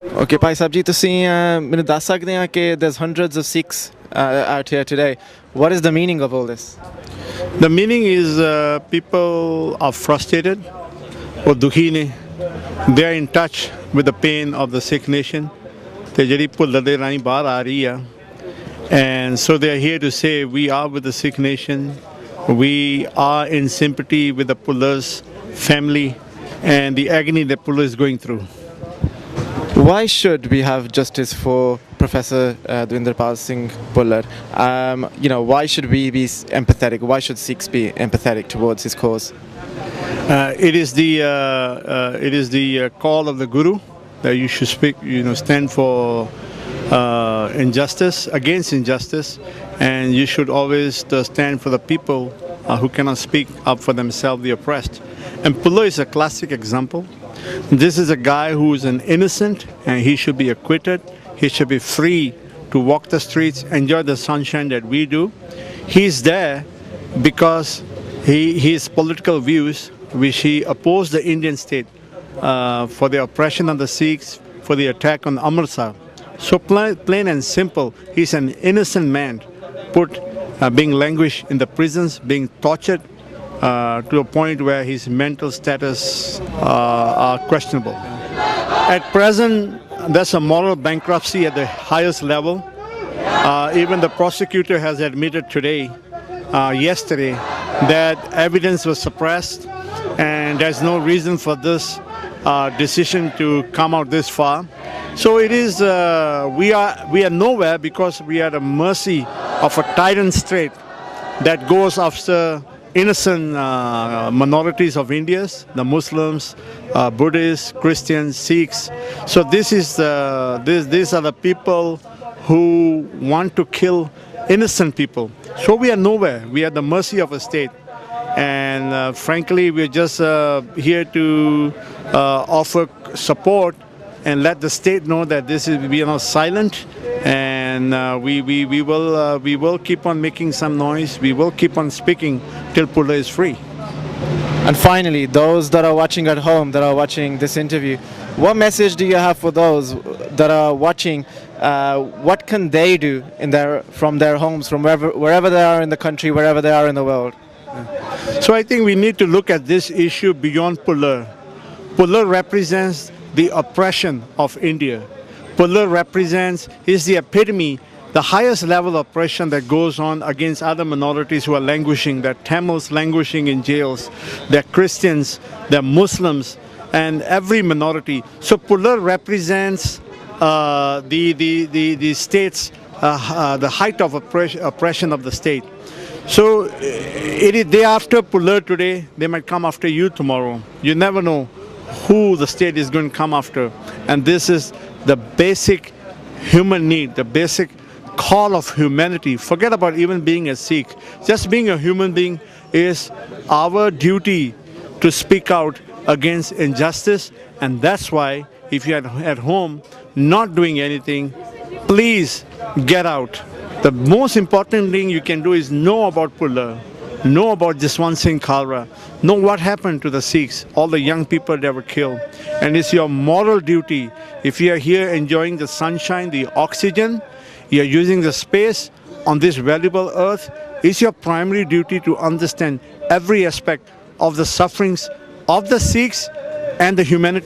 Okay, Bhai Sahib ji, ਤੁਸੀਂ ਮੈਨੂੰ ਦੱਸ ਸਕਦੇ ਆ ਕਿ there's hundreds of Sikhs out here today. What is the meaning of all this? The meaning is people are frustrated or dukhi ne. They are in touch with the pain of the Sikh nation. ਤੇ ਜਿਹੜੀ ਭੁੱਲਰ ਦੇ ਰਾਹੀਂ ਬਾਹਰ ਆ ਰਹੀ ਆ. And so they are here to say we are with the Sikh nation. We are in sympathy with the Pullar's family and the agony that Pullar is going through. Why should we have justice for Professor Dwinderpal Singh Pullar? Why should we be empathetic? Why should Sikhs be empathetic towards his cause? It is the call of the Guru that you should stand for injustice, against injustice, and you should always stand for the people who cannot speak up for themselves, the oppressed. And Pullar is a classic example. This is a guy who is an innocent, and he should be acquitted. He should be free to walk the streets, enjoy the sunshine that we do. He's there because his political views, which he opposed the Indian state for the oppression of the Sikhs, for the attack on Amritsar. So plain and simple, he's an innocent man, being languished in the prisons, being tortured to a point where his mental status are questionable. At present, there's a moral bankruptcy at the highest level. Even the prosecutor has admitted yesterday, that evidence was suppressed, and there's no reason for this decision to come out this far. So it is, we are nowhere because we are at the mercy of a tyrant state that goes after innocent minorities of India, the Muslims, Buddhists, Christians, Sikhs. So these are the people who want to kill innocent people. So we are nowhere. We are at the mercy of a state. And frankly, we're just here to offer support and let the state know that we are not silent, and we will keep on making some noise. We will keep on speaking till Pullar is free. And finally, those that are watching at home, that are watching this interview, what message do you have for those that are watching? What can they do from their homes, from wherever they are in the country, wherever they are in the world? So I think we need to look at this issue beyond Pullar. Pullar represents the oppression of India. Pullar is the epitome, the highest level of oppression that goes on against other minorities who are languishing. There are Tamils languishing in jails, there are Christians, there are Muslims, and every minority. So Pullar represents the state's, the height of oppression of the state. So it is day after Pullar today, they might come after you tomorrow. You never know who the state is going to come after. And this is the basic human need, the basic call of humanity. Forget about even being a Sikh. Just being a human being is our duty to speak out against injustice. And that's why if you're at home not doing anything, please get out. The most important thing you can do is know about Pullar, know about Jaswant Singh Kalra, know what happened to the Sikhs, all the young people that were killed. And it's your moral duty. If you are here enjoying the sunshine, the oxygen, you are using the space on this valuable earth, it's your primary duty to understand every aspect of the sufferings of the Sikhs and the humanity.